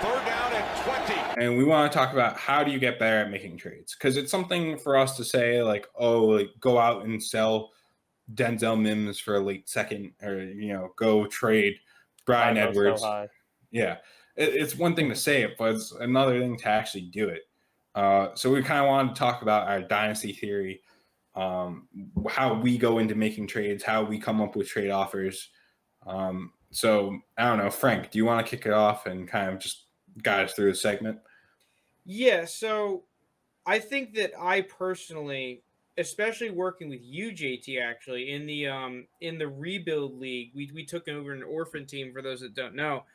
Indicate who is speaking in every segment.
Speaker 1: Third down and 20.
Speaker 2: And we want to talk about how do you get better at making trades? Because it's something for us to say like, oh, like go out and sell Denzel Mims for a late second, or go trade Brian Edwards.
Speaker 3: So
Speaker 2: yeah, it's one thing to say it, but it's another thing to actually do it. So we kind of wanted to talk about our dynasty theory, how we go into making trades, how we come up with trade offers. So I don't know, Frank, do you want to kick it off and kind of just guide us through the segment?
Speaker 4: Yeah, so I think that I personally, especially working with you, JT, actually in the rebuild league, we took over an orphan team. For those that don't know,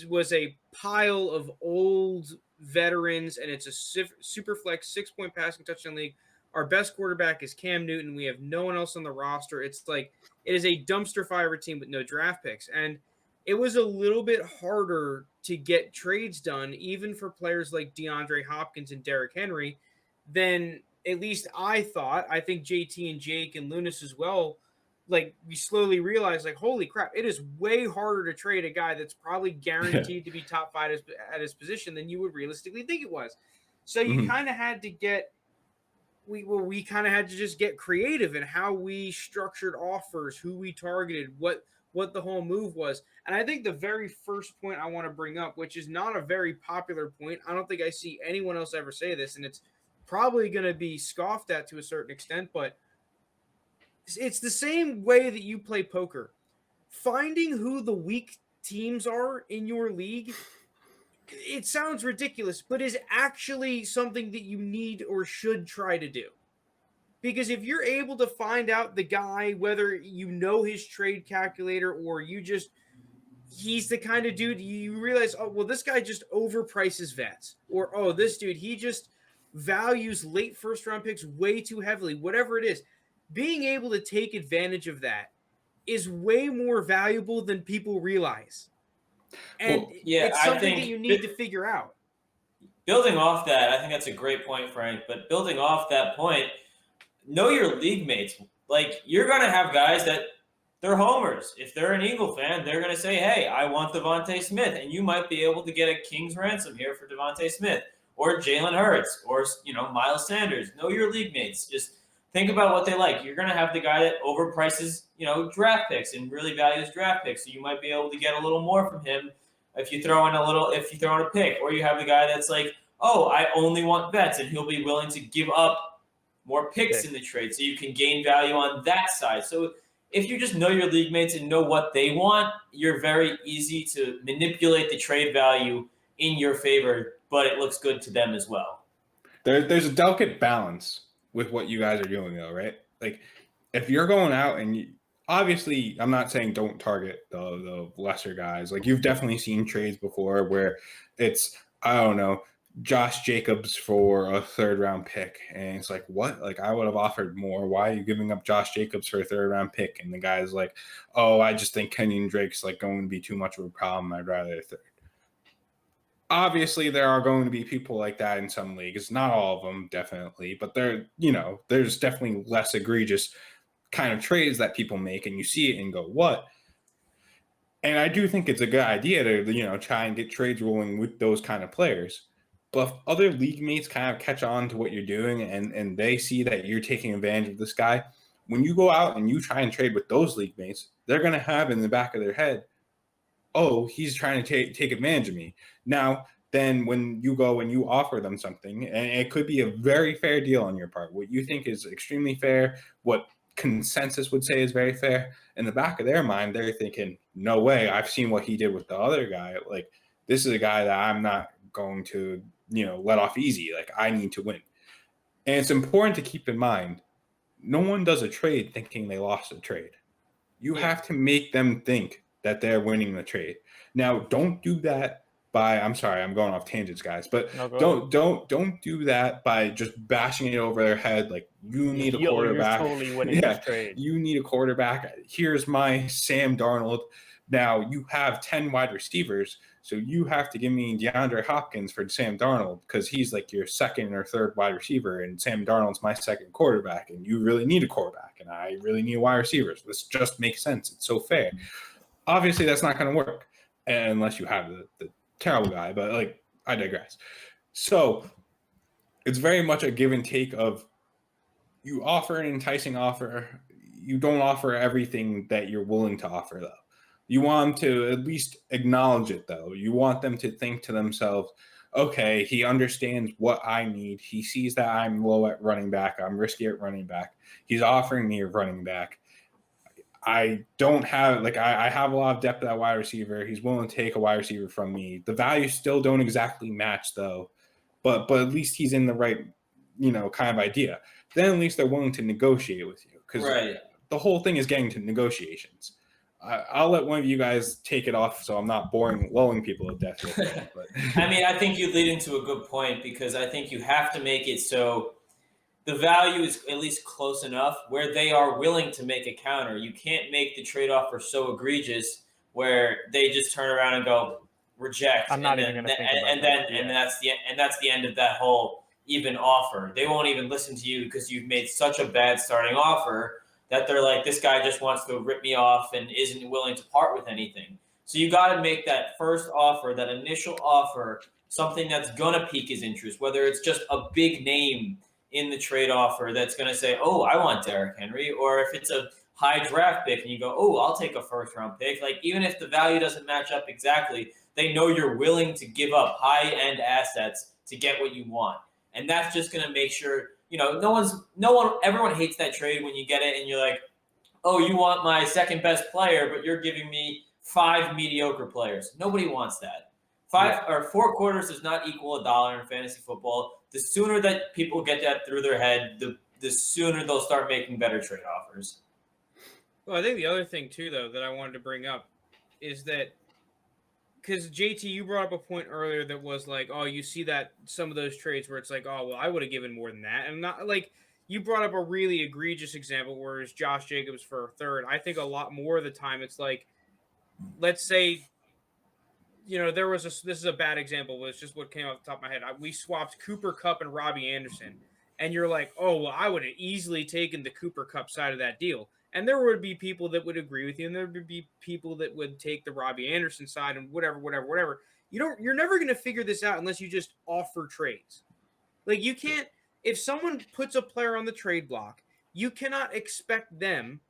Speaker 4: was a pile of old veterans, and it's a super flex 6-point passing touchdown league. Our best quarterback is Cam Newton. We have no one else on the roster. It's like it is a dumpster fire team with no draft picks, and it was a little bit harder to get trades done, even for players like DeAndre Hopkins and Derrick Henry, than at least I thought. I think JT and Jake and Lounis as well, like we slowly realized, like, holy crap, it is way harder to trade a guy that's probably guaranteed to be top 5 at his position than you would realistically think it was. So you kind of had to get, we kind of had to just get creative in how we structured offers, who we targeted, what the whole move was. And I think the very first point I want to bring up, which is not a very popular point, I don't think I see anyone else ever say this, and it's probably going to be scoffed at to a certain extent, but it's the same way that you play poker. Finding who the weak teams are in your league, it sounds ridiculous, but is actually something that you need or should try to do. Because if you're able to find out the guy, whether you know his trade calculator or he's the kind of dude you realize, oh, well, this guy just overprices vets, or, oh, this dude, he just values late first round picks way too heavily, whatever it is, being able to take advantage of that is way more valuable than people realize. And it's something that you need to figure out.
Speaker 5: Building off that, I think that's a great point, Frank, but building off that point, know your league mates. Like, you're going to have guys that they're homers. If they're an Eagle fan, they're going to say, hey, I want Devontae Smith, and you might be able to get a king's ransom here for Devontae Smith or Jalen Hurts or, Miles Sanders. Know your league mates. Just think about what they like. You're going to have the guy that overprices, draft picks and really values draft picks. So you might be able to get a little more from him if you throw in a pick. Or you have the guy that's like, oh, I only want vets, and he'll be willing to give up more picks in the trade so you can gain value on that side. So if you just know your league mates and know what they want, you're very easy to manipulate the trade value in your favor, but it looks good to them as well.
Speaker 2: There's a delicate balance with what you guys are doing, though, right? Like, if you're going out and obviously, I'm not saying don't target the lesser guys. Like, you've definitely seen trades before where it's, I don't know, Josh Jacobs for a 3rd-round pick. And it's like, what? Like, I would have offered more. Why are you giving up Josh Jacobs for a 3rd-round pick? And the guy's like, oh, I just think Kenyon Drake's like going to be too much of a problem. I'd rather a 3rd. Obviously, there are going to be people like that in some leagues. Not all of them, definitely. But there's definitely less egregious kind of trades that people make. And you see it and go, what? And I do think it's a good idea to, try and get trades rolling with those kind of players. But if other league mates kind of catch on to what you're doing and they see that you're taking advantage of this guy, when you go out and you try and trade with those league mates, they're going to have in the back of their head, oh, he's trying to take advantage of me. Now, then when you go and you offer them something, and it could be a very fair deal on your part, what you think is extremely fair, what consensus would say is very fair, in the back of their mind, they're thinking, no way, I've seen what he did with the other guy. Like, this is a guy that I'm not going to, let off easy. Like, I need to win. And it's important to keep in mind, no one does a trade thinking they lost a trade. You have to make them think that they're winning the trade. Now, don't do that by, I'm sorry, I'm going off tangents, guys, but don't do that by just bashing it over their head. Like, you need a quarterback.
Speaker 3: You're totally winning this trade.
Speaker 2: You need a quarterback. Here's my Sam Darnold. Now you have 10 wide receivers, so you have to give me DeAndre Hopkins for Sam Darnold because he's like your 2nd or 3rd wide receiver, and Sam Darnold's my 2nd quarterback, and you really need a quarterback, and I really need wide receivers. This just makes sense. It's so fair. Obviously, that's not going to work unless you have the terrible guy, but like I digress. So it's very much a give and take of you offer an enticing offer. You don't offer everything that you're willing to offer, though. You want them to at least acknowledge it, though. You want them to think to themselves, okay, he understands what I need. He sees that I'm low at running back. I'm risky at running back. He's offering me a running back. I don't have, like, I have a lot of depth at wide receiver. He's willing to take a wide receiver from me. The values still don't exactly match, though. But at least he's in the right, kind of idea. Then at least they're willing to negotiate with you. Because the whole thing is getting to negotiations. I'll let one of you guys take it off so I'm not lulling people to death with it. But.
Speaker 5: I mean, I think you lead into a good point because I think you have to make it so the value is at least close enough where they are willing to make a counter. You can't make the trade offer so egregious where they just turn around and go reject.
Speaker 3: I'm not even going to think about that.
Speaker 5: And that's the end of that whole even offer. They won't even listen to you because you've made such a bad starting offer that they're like, this guy just wants to rip me off and isn't willing to part with anything. So you got to make that first offer, that initial offer, something that's going to pique his interest, whether it's just a big name in the trade offer that's going to say, oh, I want Derrick Henry, or if it's a high draft pick and you go, oh, I'll take a first-round pick. Like, even if the value doesn't match up exactly, they know you're willing to give up high-end assets to get what you want. And that's just going to make sure – everyone hates that trade when you get it and you're like, oh, you want my second best player, but you're giving me 5 mediocre players. Nobody wants that. 4 quarters does not equal $1 in fantasy football. The sooner that people get that through their head, the sooner they'll start making better trade offers.
Speaker 4: Well, I think the other thing too, though, that I wanted to bring up is that because JT, you brought up a point earlier that was like, oh, you see that some of those trades where it's like, oh, well, I would have given more than that. And not like you brought up a really egregious example where it's Josh Jacobs for a third. I think a lot more of the time it's like, let's say, this is a bad example, but it's just what came off the top of my head. We swapped Cooper Kupp and Robbie Anderson. And you're like, oh, well, I would have easily taken the Cooper Kupp side of that deal. And there would be people that would agree with you, and there would be people that would take the Robbie Anderson side and whatever. You're never going to figure this out unless you just offer trades. Like, you can't, if someone puts a player on the trade block, you cannot expect them,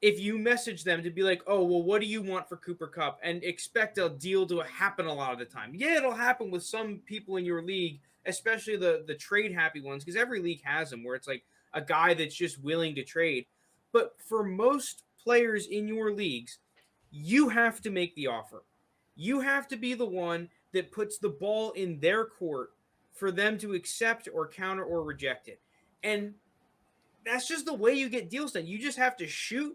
Speaker 4: if you message them, to be like, oh, well, what do you want for Cooper Kupp? And expect a deal to happen a lot of the time. Yeah, it'll happen with some people in your league, especially the trade happy ones, because every league has them where it's like a guy that's just willing to trade. But for most players in your leagues, you have to make the offer. You have to be the one that puts the ball in their court for them to accept or counter or reject it. And that's just the way you get deals done. You just have to shoot,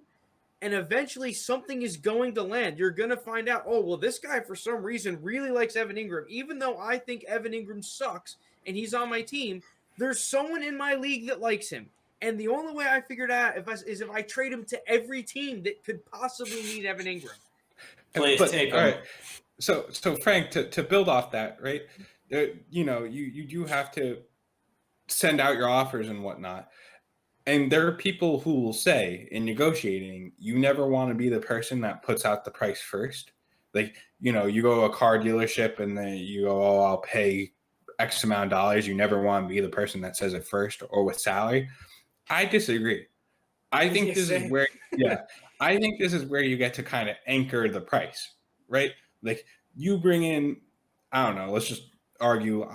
Speaker 4: and eventually something is going to land. You're going to find out, oh, well, this guy for some reason really likes Evan Ingram. Even though I think Evan Ingram sucks and he's on my team, there's someone in my league that likes him. And the only way I figured out is if I trade him to every team that could possibly need Evan Ingram.
Speaker 5: Please take him.
Speaker 2: All right. So Frank, to build off that, right? You do have to send out your offers and whatnot. And there are people who will say in negotiating, you never want to be the person that puts out the price first. Like, you go to a car dealership and then you go, oh, I'll pay X amount of dollars. You never want to be the person that says it first or with salary. I disagree. I think this is where you get to kind of anchor the price, right? Like, you bring in, I don't know, let's just argue.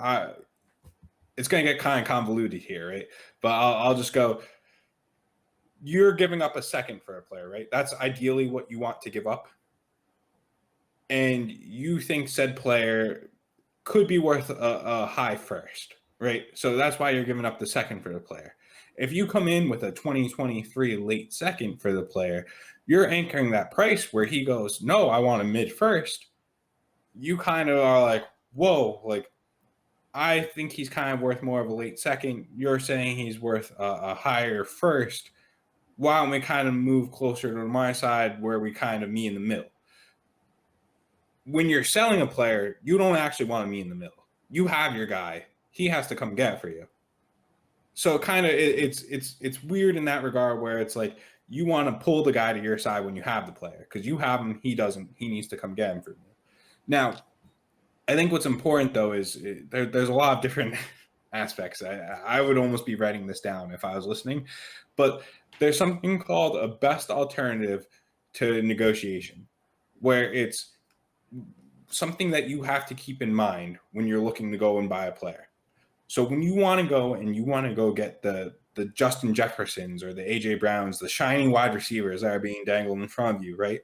Speaker 2: It's going to get kind of convoluted here, right? But I'll just go, you're giving up a second for a player, right? That's ideally what you want to give up. And you think said player could be worth a high first, right? So that's why you're giving up the second for the player. If you come in with a 2023 late second for the player, you're anchoring that price where he goes, no, I want a mid first. You kind of are like, whoa, like, I think he's kind of worth more of a late second. You're saying he's worth a higher first. Why don't we kind of move closer to my side where we kind of meet in the middle? When you're selling a player, you don't actually want to meet in the middle. You have your guy. He has to come get it for you. So kind of it's weird in that regard where it's like you want to pull the guy to your side when you have the player because you have him, he doesn't. He needs to come get him for you. Now, I think what's important though is there's a lot of different aspects. I would almost be writing this down if I was listening, but there's something called a best alternative to negotiation, where it's something that you have to keep in mind when you're looking to go and buy a player. So when you want to go and you want to go get the Justin Jeffersons or the AJ Browns, the shiny wide receivers that are being dangled in front of you, right?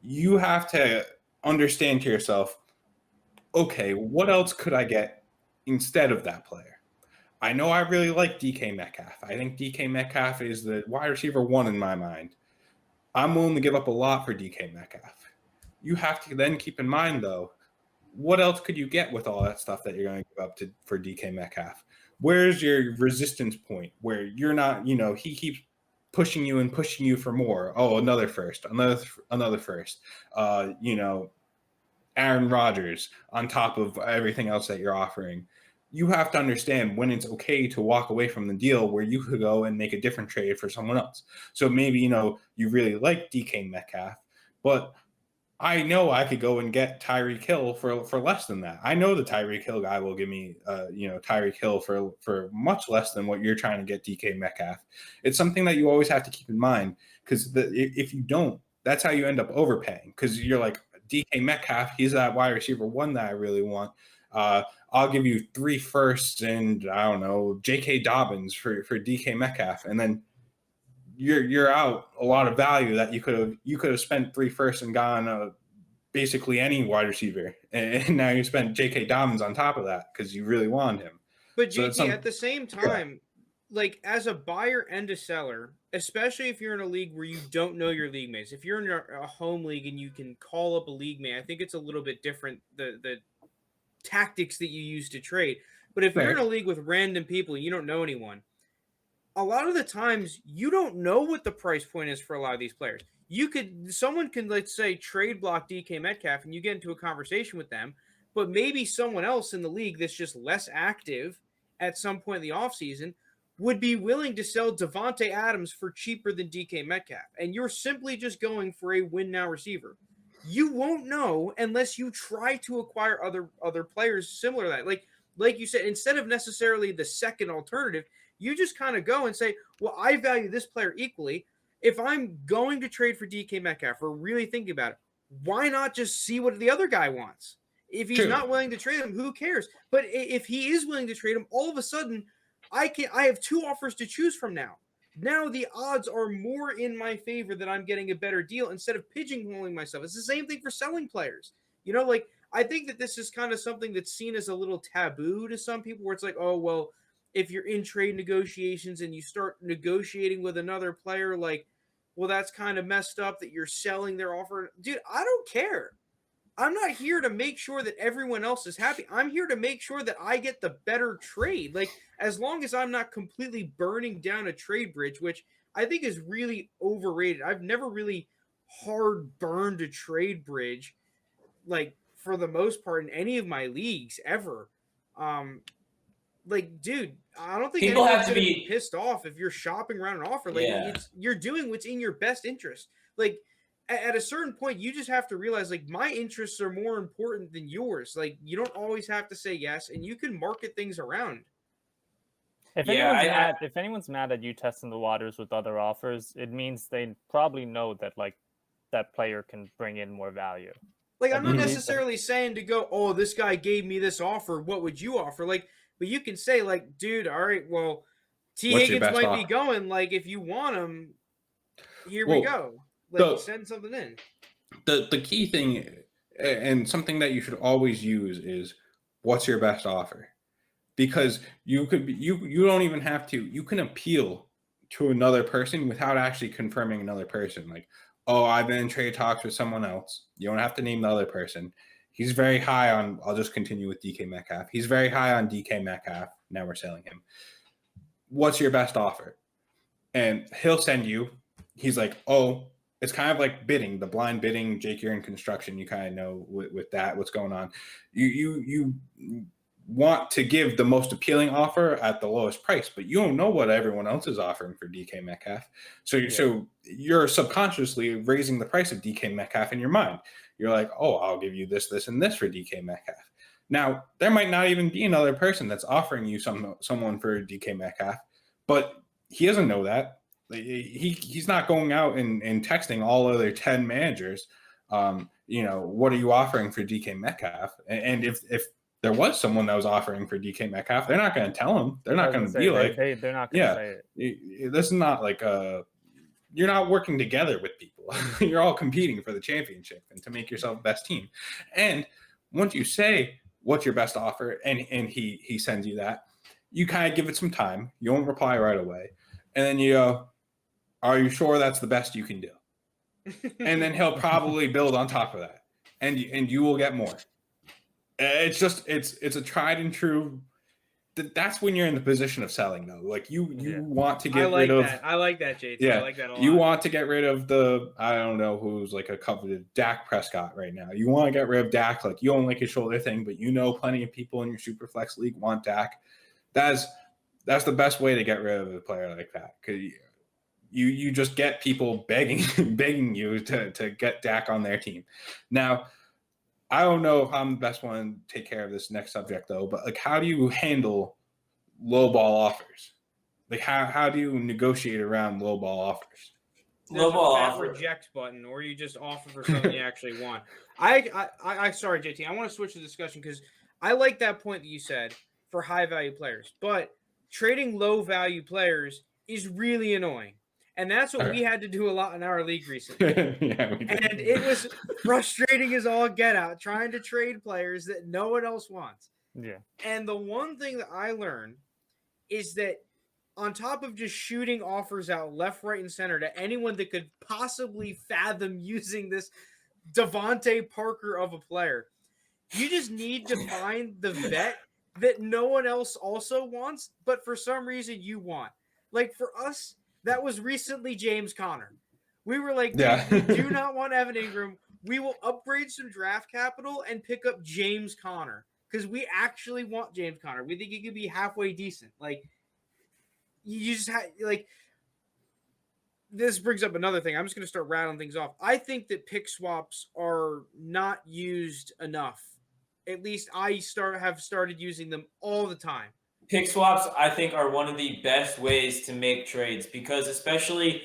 Speaker 2: You have to understand to yourself, okay, what else could I get instead of that player? I know I really like DK Metcalf. I think DK Metcalf is the wide receiver 1 in my mind. I'm willing to give up a lot for DK Metcalf. You have to then keep in mind, though, what else could you get with all that stuff that you're going to give up for DK Metcalf? Where's your resistance point where you're not, he keeps pushing you for more? Oh, another first. Aaron Rodgers on top of everything else that you're offering. You have to understand when it's okay to walk away from the deal where you could go and make a different trade for someone else. So maybe, you really like DK Metcalf, but I know I could go and get Tyreek Hill for less than that. I know the Tyreek Hill guy will give me, Tyreek Hill for much less than what you're trying to get DK Metcalf. It's something that you always have to keep in mind, because if you don't, that's how you end up overpaying, because you're like, DK Metcalf, he's that wide receiver 1 that I really want. I'll give you 3 firsts and I don't know, J.K. Dobbins for DK Metcalf, and then you're out a lot of value that you could have spent 3 firsts and gotten basically any wide receiver, and now you spent J.K. Dobbins on top of that because you really wanted him.
Speaker 4: But JT, at the same time, like as a buyer and a seller, especially if you're in a league where you don't know your league mates, if you're in a home league and you can call up a league mate, I think it's a little bit different, the tactics that you use to trade. But if you're in a league with random people and you don't know anyone, a lot of the times you don't know what the price point is for a lot of these players. Someone can, let's say, trade block DK Metcalf and you get into a conversation with them, but maybe someone else in the league that's just less active at some point in the offseason would be willing to sell Devontae Adams for cheaper than DK Metcalf. And you're simply just going for a win now receiver. You won't know unless you try to acquire other players similar to that. Like you said, instead of necessarily the second alternative, you just kind of go and say, well, I value this player equally. If I'm going to trade for DK Metcalf or really thinking about it, why not just see what the other guy wants? If he's not willing to trade him, who cares? But if he is willing to trade him, all of a sudden, I have 2 offers to choose from now. Now the odds are more in my favor that I'm getting a better deal instead of pigeonholing myself. It's the same thing for selling players. I think that this is kind of something that's seen as a little taboo to some people, where it's like, oh, well, if you're in trade negotiations and you start negotiating with another player, like, well, that's kind of messed up that you're selling their offer. Dude, I don't care. I'm not here to make sure that everyone else is happy. I'm here to make sure that I get the better trade. Like, as long as I'm not completely burning down a trade bridge, which I think is really overrated. I've never really hard burned a trade bridge, like, for the most part in any of my leagues ever. Dude, I don't think
Speaker 5: People
Speaker 4: anyone's
Speaker 5: have to
Speaker 4: gonna
Speaker 5: be
Speaker 4: pissed off if you're shopping around an offer. You're doing what's in your best interest. Like, at a certain point, you just have to realize, like, my interests are more important than yours. Like, you don't always have to say yes, and you can market things around.
Speaker 3: If anyone's mad at you testing the waters with other offers, it means they probably know that, like, that player can bring in more value.
Speaker 4: Like, I'm not necessarily saying to go, oh, this guy gave me this offer, what would you offer? Like, but you can say, like, dude, all right, well, T. Higgins might be going. Like, if you want him, here we go. Like, send something in.
Speaker 2: The key thing, and something that you should always use, is what's your best offer? Because you don't even have to. You can appeal to another person without actually confirming another person. Like, oh, I've been in trade talks with someone else. You don't have to name the other person. He's very high on, I'll just continue with DK Metcalf. He's very high on DK Metcalf. Now we're selling him. What's your best offer? And he'll send you, he's like, oh, it's kind of like bidding, the blind bidding. Jake, you're in construction. You kind of know with that, what's going on. You want to give the most appealing offer at the lowest price, but you don't know what everyone else is offering for DK Metcalf. So you're subconsciously raising the price of DK Metcalf in your mind. You're like, oh, I'll give you this, this, and this for DK Metcalf. Now, there might not even be another person that's offering you someone for DK Metcalf, but he doesn't know that. He's not going out and texting all other 10 managers, what are you offering for DK Metcalf? And if there was someone that was offering for DK Metcalf, they're not going to tell him. They're not going to be like,
Speaker 3: they're not going to say it.
Speaker 2: This is not like you're not working together with people. You're all competing for the championship and to make yourself the best team. And once you say what's your best offer, and he sends you that, you kind of give it some time. You won't reply right away. And then you go, are you sure that's the best you can do? And then he'll probably build on top of that. And you will get more. It's a tried and true. That's when you're in the position of selling, though. Like you want to get rid of.
Speaker 4: I like that, JT.
Speaker 2: Yeah,
Speaker 4: I like that a lot.
Speaker 2: You want to get rid of the, I don't know who's like a coveted Dak Prescott right now. You want to get rid of Dak. Like you don't like his shoulder thing, but plenty of people in your Superflex league want Dak. That's the best way to get rid of a player like that, because you just get people begging you to get Dak on their team. Now, I don't know if I'm the best one to take care of this next subject, though, but like, how do you handle low ball offers? Like, how do you negotiate around low ball offers?
Speaker 4: There's a fat reject button, or you just offer for something you actually want. I sorry, JT. I want to switch the discussion because I like that point that you said for high value players, but trading low value players is really annoying. And that's what we had to do a lot in our league recently. And it was frustrating as all get out, trying to trade players that no one else wants.
Speaker 3: Yeah.
Speaker 4: And the one thing that I learned is that on top of just shooting offers out left, right, and center to anyone that could possibly fathom using this Devontae Parker of a player, you just need to find the vet that no one else also wants, but for some reason you want. Like for us, that was recently James Conner. We were like, we do not want Evan Ingram. We will upgrade some draft capital and pick up James Conner because we actually want James Conner. We think he could be halfway decent. Like, you just this brings up another thing. I'm just going to start rattling things off. I think that pick swaps are not used enough. At least I have started using them all the time.
Speaker 5: Pick swaps, I think, are one of the best ways to make trades because especially,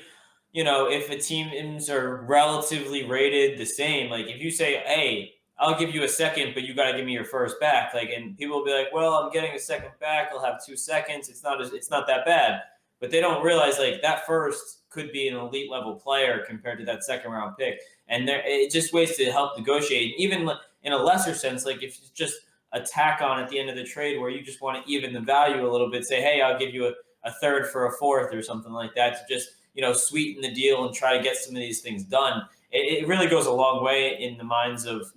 Speaker 5: if a teams are relatively rated the same, like if you say, hey, I'll give you a second, but you got to give me your first back. Like, and people will be like, well, I'm getting a second back. I'll have 2 seconds. It's not that bad. But they don't realize like that first could be an elite level player compared to that second round pick. And it's just ways to help negotiate. Even in a lesser sense, like if it's just a tack on at the end of the trade where you just want to even the value a little bit, say, hey, I'll give you a third for a fourth or something like that to just, sweeten the deal and try to get some of these things done. It really goes a long way in the minds of,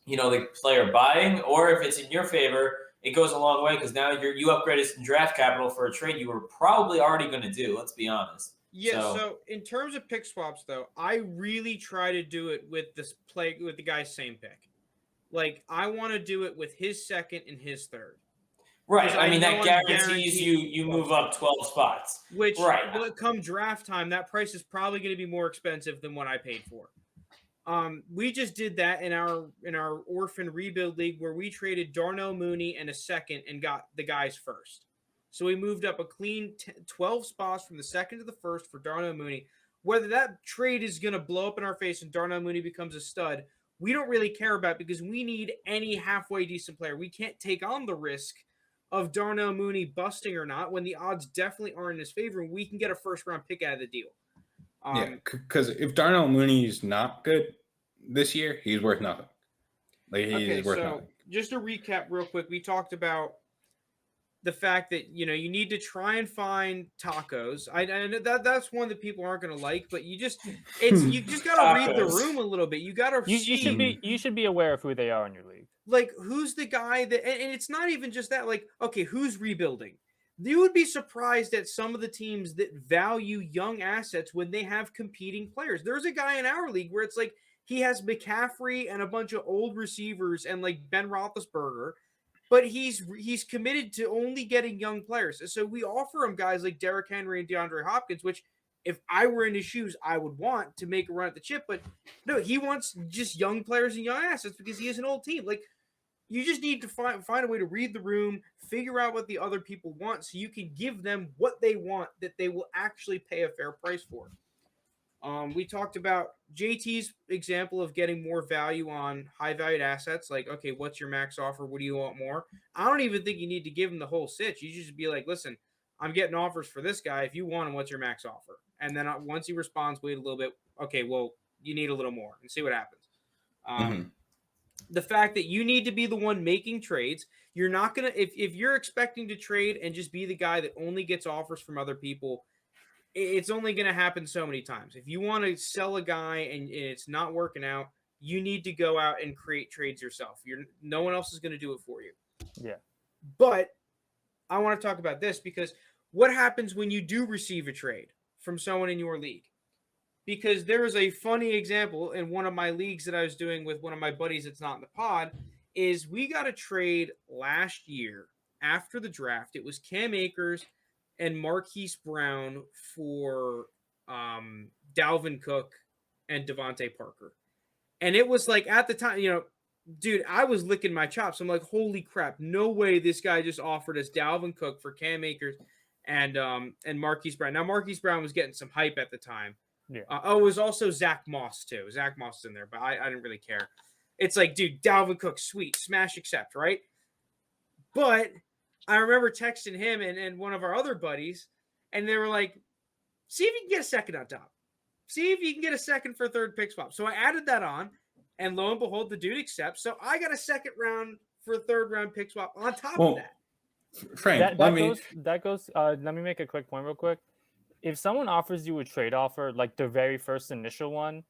Speaker 5: the player buying, or if it's in your favor, it goes a long way because now you upgraded some draft capital for a trade you were probably already going to do. Let's be honest.
Speaker 4: Yeah. So in terms of pick swaps, though, I really try to do it with with the guy's same pick. Like, I want to do it with his second and his third.
Speaker 5: Right. I mean, that guarantees you move up 12 spots.
Speaker 4: Which, come draft time, that price is probably going to be more expensive than what I paid for. We just did that in our orphan rebuild league where we traded Darnell Mooney and a second and got the guys first. So we moved up a clean 12 spots from the second to the first for Darnell Mooney. Whether that trade is going to blow up in our face and Darnell Mooney becomes a stud, we don't really care about because we need any halfway decent player. We can't take on the risk of Darnell Mooney busting or not when the odds definitely are in his favor. And we can get a first-round pick out of the deal.
Speaker 2: Because if Darnell Mooney is not good this year, he's worth nothing. He's worth nothing.
Speaker 4: Just to recap real quick, we talked about the fact that you need to try and find tacos. I know that's one that people aren't going to like, but you just got to read the room a little bit. You got to
Speaker 3: you should be aware of who they are in your league.
Speaker 4: Like, who's the guy that, and it's not even just that. Like, okay, who's rebuilding? You would be surprised at some of the teams that value young assets when they have competing players. There's a guy in our league where it's like he has McCaffrey and a bunch of old receivers and like Ben Roethlisberger, but he's committed to only getting young players. So we offer him guys like Derrick Henry and DeAndre Hopkins, which if I were in his shoes, I would want to make a run at the chip. But no, he wants just young players and young assets because he has an old team. Like, you just need to find a way to read the room, figure out what the other people want, so you can give them what they want that they will actually pay a fair price for. We talked about JT's example of getting more value on high-valued assets. Like, okay, what's your max offer? What do you want more? I don't even think you need to give him the whole sitch. You just be like, listen, I'm getting offers for this guy. If you want him, what's your max offer? And then once he responds, wait a little bit. Okay, well, you need a little more and see what happens. The fact that you need to be the one making trades, you're not going to, if you're expecting to trade and just be the guy that only gets offers from other people, it's only going to happen so many times. If you want to sell a guy and it's not working out, you need to go out and create trades yourself. No one else is going to do it for you.
Speaker 3: Yeah.
Speaker 4: But I want to talk about this because what happens when you do receive a trade from someone in your league? Because there is a funny example in one of my leagues that I was doing with one of my buddies that's not in the pod, is we got a trade last year after the draft. It was Cam Akers and Marquise Brown for Dalvin Cook and Devontae Parker. And it was like, at the time, dude, I was licking my chops. I'm like, holy crap, no way this guy just offered us Dalvin Cook for Cam Akers and Marquise Brown. Now, Marquise Brown was getting some hype at the time.
Speaker 3: Yeah.
Speaker 4: It was also Zach Moss, too. Zach Moss is in there, but I didn't really care. It's like, dude, Dalvin Cook, sweet, smash accept, right? But I remember texting him and one of our other buddies, and they were like, see if you can get a second on top. See if you can get a second for third pick swap. So I added that on, and lo and behold, the dude accepts. So I got a second round for a third round pick swap on top of that.
Speaker 2: Frank,
Speaker 3: let me make a quick point real quick. If someone offers you a trade offer, like the very first initial one,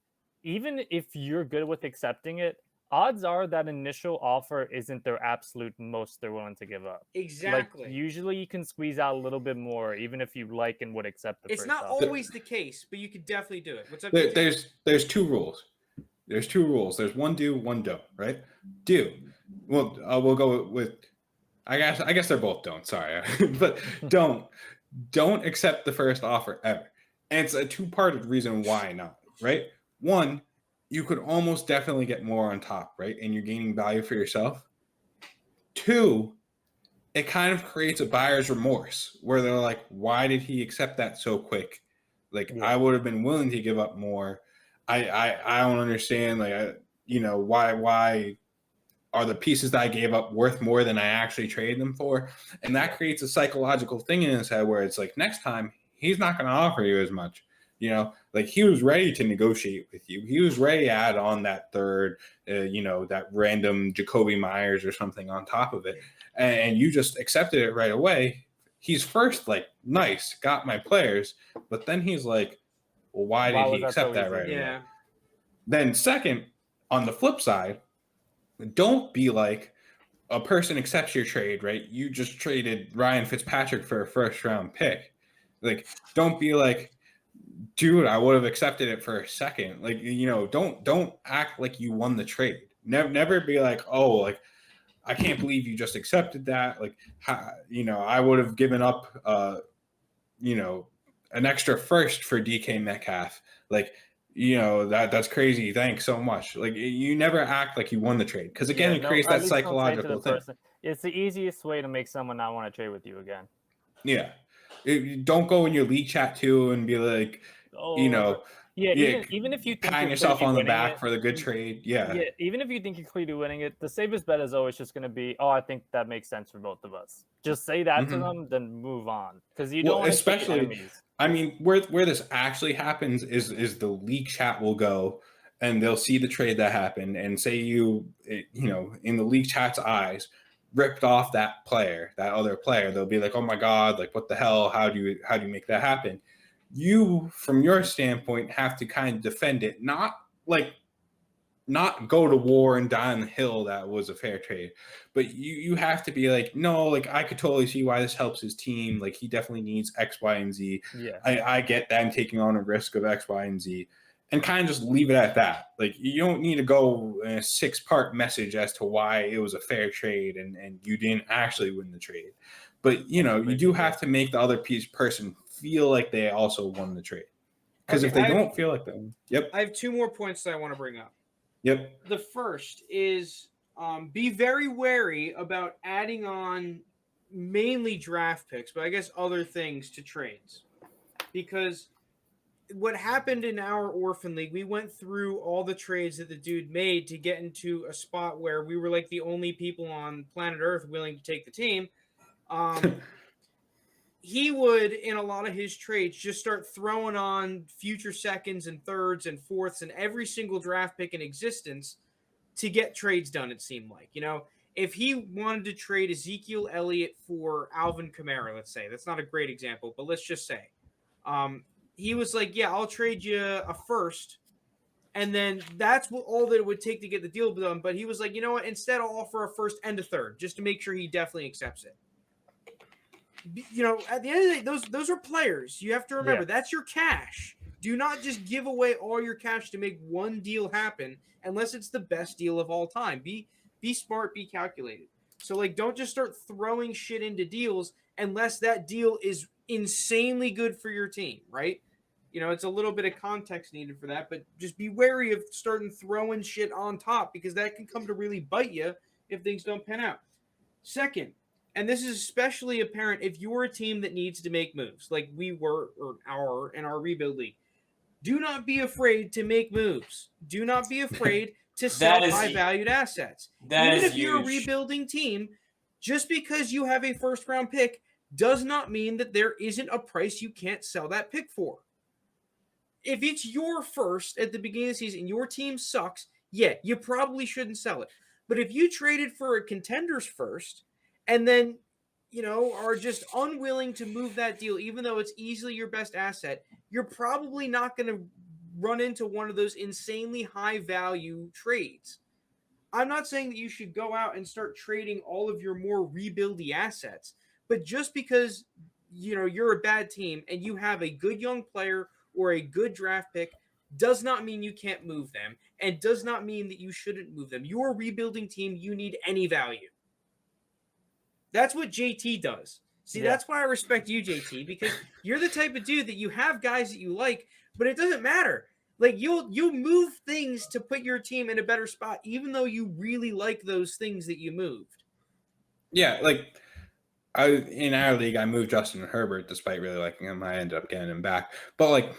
Speaker 3: even if you're good with accepting it, odds are that initial offer isn't their absolute most they're willing to give up.
Speaker 4: Exactly.
Speaker 3: Like, usually you can squeeze out a little bit more, even if you like and would accept the
Speaker 4: It's
Speaker 3: first
Speaker 4: not
Speaker 3: offer.
Speaker 4: always the case, but you can definitely do it. What's up?
Speaker 2: There's two rules. There's two rules. There's one do, one don't, right? Do. Well, we'll go with, I guess they're both don't, sorry. But don't accept the first offer ever. And it's a two-part reason why not, right? One, you could almost definitely get more on top, right? And you're gaining value for yourself. Two, it kind of creates a buyer's remorse where they're like, why did he accept that so quick? Like, yeah. I would have been willing to give up more. I don't understand, like, why are the pieces that I gave up worth more than I actually traded them for? And that creates a psychological thing in his head where it's like, next time he's not going to offer you as much. Like, he was ready to negotiate with you. He was ready to add on that third, that random Jacoby Myers or something on top of it. And you just accepted it right away. He's first like, nice, got my players. But then he's like, well, why did he accept that right away? Then second, on the flip side, don't be like, a person accepts your trade, right? You just traded Ryan Fitzpatrick for a first round pick. Like, don't be like, dude, I would have accepted it for a second. Like, don't act like you won the trade. Never be like, oh, like, I can't believe you just accepted that. Like, I would have given up, an extra first for DK Metcalf. Like, that's crazy. Thanks so much. Like, you never act like you won the trade. Because again, it creates that psychological thing.
Speaker 3: It's the easiest way to make someone not want to trade with you again.
Speaker 2: Yeah. Don't go in your league chat too and be like,
Speaker 3: even if you think
Speaker 2: patting yourself on the back for the good trade. Yeah.
Speaker 3: Even if you think you're clearly winning it, the safest bet is always just going to be, I think that makes sense for both of us. Just say that to them, then move on. Because you don't want to take enemies.
Speaker 2: I mean, where this actually happens is the league chat will go and they'll see the trade that happened and say in the league chat's eyes, ripped off that other player. They'll be like, oh my God, like, what the hell? How do you make that happen? You, from your standpoint, have to kind of defend it, not go to war and die on the hill that was a fair trade, but you have to be like, no, like, I could totally see why this helps his team. Like, he definitely needs X, Y, and Z.
Speaker 3: Yeah.
Speaker 2: I get them taking on a risk of X, Y, and Z. and kind of just leave it at that. Like, you don't need to go in a 6-part message as to why it was a fair trade and you didn't actually win the trade. But, you know, you do have to make the other person feel like they also won the trade. Because if they don't feel like that,
Speaker 4: I have 2 more points that I want to bring up.
Speaker 2: Yep.
Speaker 4: The first is be very wary about adding on mainly draft picks, but I guess other things to trades. Because what happened in our orphan league, we went through all the trades that the dude made to get into a spot where we were like the only people on planet Earth willing to take the team. He would, in a lot of his trades, just start throwing on future seconds and thirds and fourths and every single draft pick in existence to get trades done, it seemed like. You know, if he wanted to trade Ezekiel Elliott for Alvin Kamara, let's say, that's not a great example, but let's just say, he was like, yeah, I'll trade you a first. And then that's all that it would take to get the deal done. But he was like, you know what? Instead, I'll offer a first and a third just to make sure he definitely accepts it. You know, at the end of the day, those are players. You have to remember, that's your cash. Do not just give away all your cash to make one deal happen unless it's the best deal of all time. Be smart, be calculated. So, like, don't just start throwing shit into deals unless that deal is insanely good for your team, right? You know, it's a little bit of context needed for that, but just be wary of starting throwing shit on top because that can come to really bite you if things don't pan out. Second, and this is especially apparent if you're a team that needs to make moves, like we were in our rebuild league. Do not be afraid to make moves. Do not be afraid to sell high-valued assets. Even if you're a rebuilding team, just because you have a first-round pick does not mean that there isn't a price you can't sell that pick for. If it's your first at the beginning of the season and your team sucks, yeah, you probably shouldn't sell it. But if you traded for a contender's first and then, you know, are just unwilling to move that deal, even though it's easily your best asset, you're probably not going to run into one of those insanely high value trades. I'm not saying that you should go out and start trading all of your more rebuildy assets, but just because, you know, you're a bad team and you have a good young player or a good draft pick does not mean you can't move them and does not mean that you shouldn't move them. You're a rebuilding team. You need any value. That's what JT does. See, that's why I respect you, JT, because you're the type of dude that you have guys that you like, but it doesn't matter. Like, you'll move things to put your team in a better spot, even though you really like those things that you moved.
Speaker 2: Yeah, like, in our league, I moved Justin Herbert despite really liking him. I ended up getting him back. But, like,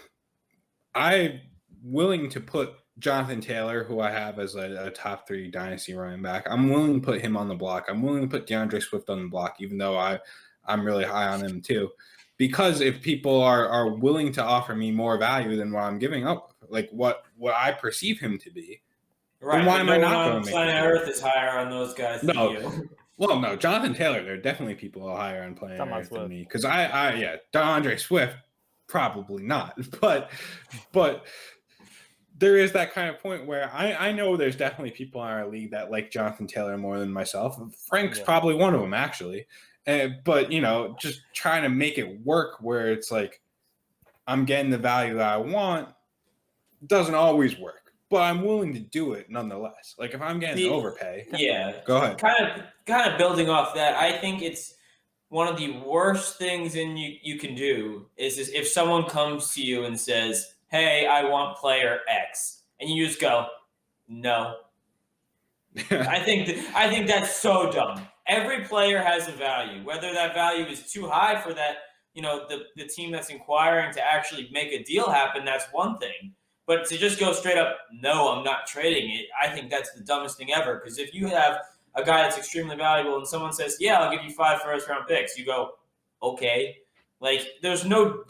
Speaker 2: I'm willing to put Jonathan Taylor, who I have as a top 3 dynasty running back, I'm willing to put him on the block. I'm willing to put DeAndre Swift on the block, even though I'm really high on him too. Because if people are willing to offer me more value than what I'm giving up, like what I perceive him to be,
Speaker 5: right?
Speaker 2: Then why am I not going to make
Speaker 5: Planet Earth is higher on those guys than you.
Speaker 2: Well, no, Jonathan Taylor, there are definitely people higher on Planet Earth than me. Because DeAndre Swift, probably not. But there is that kind of point where I know there's definitely people in our league that like Jonathan Taylor more than myself. Frank's probably one of them, actually. But, you know, just trying to make it work where it's like I'm getting the value that I want doesn't always work. But I'm willing to do it nonetheless. Like, if I'm getting overpay.
Speaker 5: Yeah.
Speaker 2: Go ahead.
Speaker 5: Kind of building off that, I think it's one of the worst things you can do is if someone comes to you and says, hey, I want player X. And you just go, no. I think that's so dumb. Every player has a value. Whether that value is too high for that, you know, the team that's inquiring to actually make a deal happen, that's one thing. But to just go straight up, no, I'm not trading it, I think that's the dumbest thing ever. Because if you have a guy that's extremely valuable and someone says, yeah, I'll give you 5 first-round picks, you go, okay. Like, there's no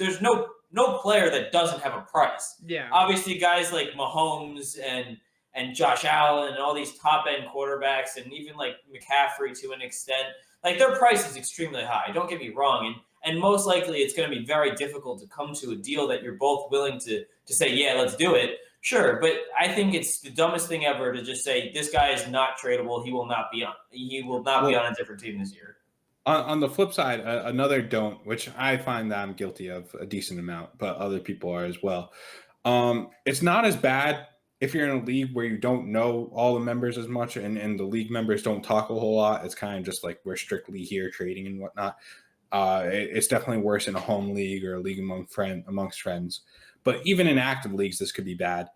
Speaker 5: player that doesn't have a price.
Speaker 4: Yeah.
Speaker 5: Obviously, guys like Mahomes and Josh Allen and all these top-end quarterbacks and even, like, McCaffrey to an extent, like, their price is extremely high. Don't get me wrong. And most likely it's going to be very difficult to come to a deal that you're both willing to say, yeah, let's do it. Sure, but I think it's the dumbest thing ever to just say this guy is not tradable. He will not be on a different team this year.
Speaker 2: On the flip side, another don't, which I find that I'm guilty of a decent amount, but other people are as well. It's not as bad if you're in a league where you don't know all the members as much and the league members don't talk a whole lot. It's kind of just like we're strictly here trading and whatnot. It's definitely worse in a home league or a league amongst friends. But even in active leagues, this could be bad.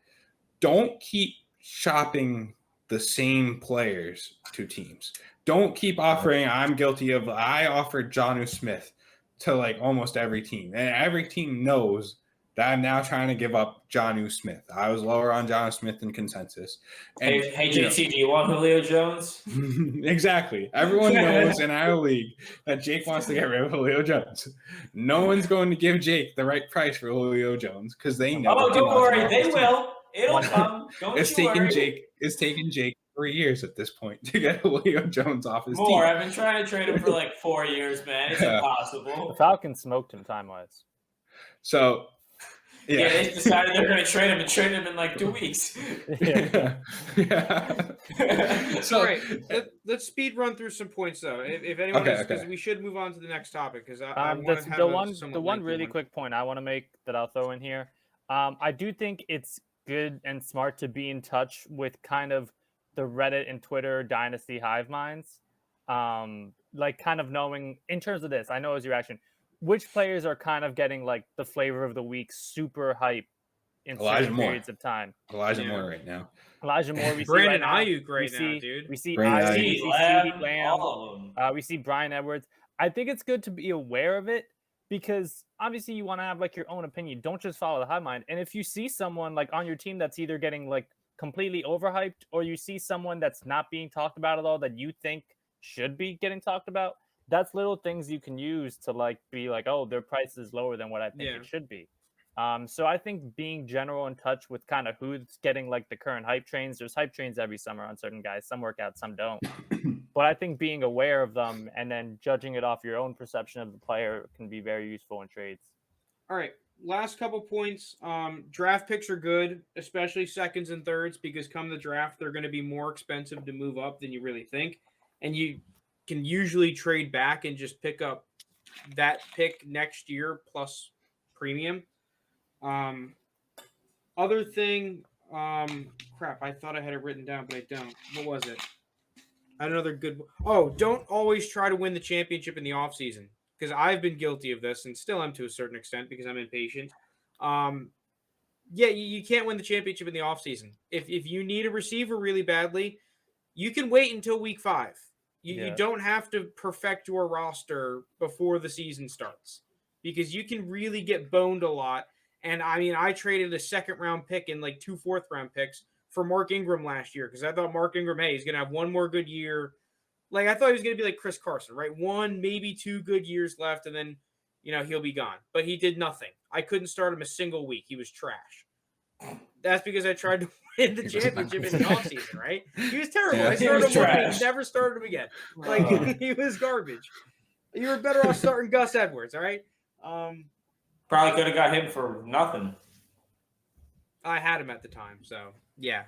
Speaker 2: Don't keep shopping the same players to teams. Don't keep offering. I offered Jonnu Smith to like almost every team. And every team knows that I'm now trying to give up Jonnu Smith. I was lower on Jonnu Smith than consensus. And,
Speaker 5: Hey, JC, do you want Julio Jones?
Speaker 2: Exactly. Everyone knows in our league that Jake wants to get rid of Julio Jones. No one's going to give Jake the right price for Julio Jones because they know.
Speaker 5: Oh, don't worry. They will. It'll come. Don't
Speaker 2: It's
Speaker 5: you
Speaker 2: taken
Speaker 5: worry.
Speaker 2: Jake. It's taken Jake 3 years at this point to get Julio Jones off his
Speaker 5: More.
Speaker 2: team.
Speaker 5: I've been trying to trade him for like 4 years, man. It's
Speaker 3: The
Speaker 5: impossible.
Speaker 3: Falcons smoked him time-wise.
Speaker 2: So,
Speaker 5: Yeah, they decided they're going to trade him and trade him in like 2 weeks.
Speaker 3: Yeah.
Speaker 2: So,
Speaker 4: All right, let's speed run through some points though. If anyone,
Speaker 2: Okay,
Speaker 4: because
Speaker 2: okay.
Speaker 4: we should move on to the next topic because I want to have
Speaker 3: the one really quick point I want to make that I'll throw in here. I do think it's good and smart to be in touch with kind of the Reddit and Twitter Dynasty hive minds. Like kind of knowing in terms of this, I know as your reaction, which players are kind of getting like the flavor of the week, super hype in certain periods of time.
Speaker 2: Elijah Moore right now.
Speaker 3: Elijah Moore, we see
Speaker 4: Brandon
Speaker 3: right now.
Speaker 4: Ayuk right now, dude.
Speaker 3: We see
Speaker 2: Brandon
Speaker 3: Ayuk,
Speaker 2: Ayuk.
Speaker 3: we see
Speaker 5: Lamb,
Speaker 3: CeeDee Lamb,
Speaker 5: all of them.
Speaker 3: we see Brian Edwards. I think it's good to be aware of it because obviously you want to have like your own opinion. Don't just follow the hive mind. And if you see someone like on your team that's either getting like completely overhyped or you see someone that's not being talked about at all that you think should be getting talked about, that's little things you can use to like be like, oh, their price is lower than what I think it should be. So I think being general in touch with kind of who's getting like the current hype trains. There's hype trains every summer on certain guys. Some work out, some don't. But I think being aware of them and then judging it off your own perception of the player can be very useful in trades.
Speaker 4: All right, last couple points. Draft picks are good, especially seconds and thirds, because come the draft, they're going to be more expensive to move up than you really think. And you can usually trade back and just pick up that pick next year plus premium. Other thing, crap, I thought I had it written down, but I don't. What was it? I had another good. Oh, don't always try to win the championship in the offseason, because I've been guilty of this and still am to a certain extent because I'm impatient. Yeah, you can't win the championship in the offseason. If you need a receiver really badly, you can wait until week 5. You don't have to perfect your roster before the season starts because you can really get boned a lot. And I mean, I traded a 2nd-round pick and like 2 4th-round picks for Mark Ingram last year because I thought Mark Ingram, hey, he's going to have one more good year. Like, I thought he was going to be like Chris Carson, right? 1, maybe 2 good years left, and then, he'll be gone. But he did nothing. I couldn't start him a single week. He was trash. That's because I tried to win the championship in the offseason, right? He was terrible.
Speaker 2: Yeah,
Speaker 4: I started him
Speaker 5: trash.
Speaker 4: once, never started him again. Like, he was garbage. You were better off starting Gus Edwards, all right?
Speaker 5: Probably could have got him for nothing.
Speaker 4: I had him at the time, so yeah.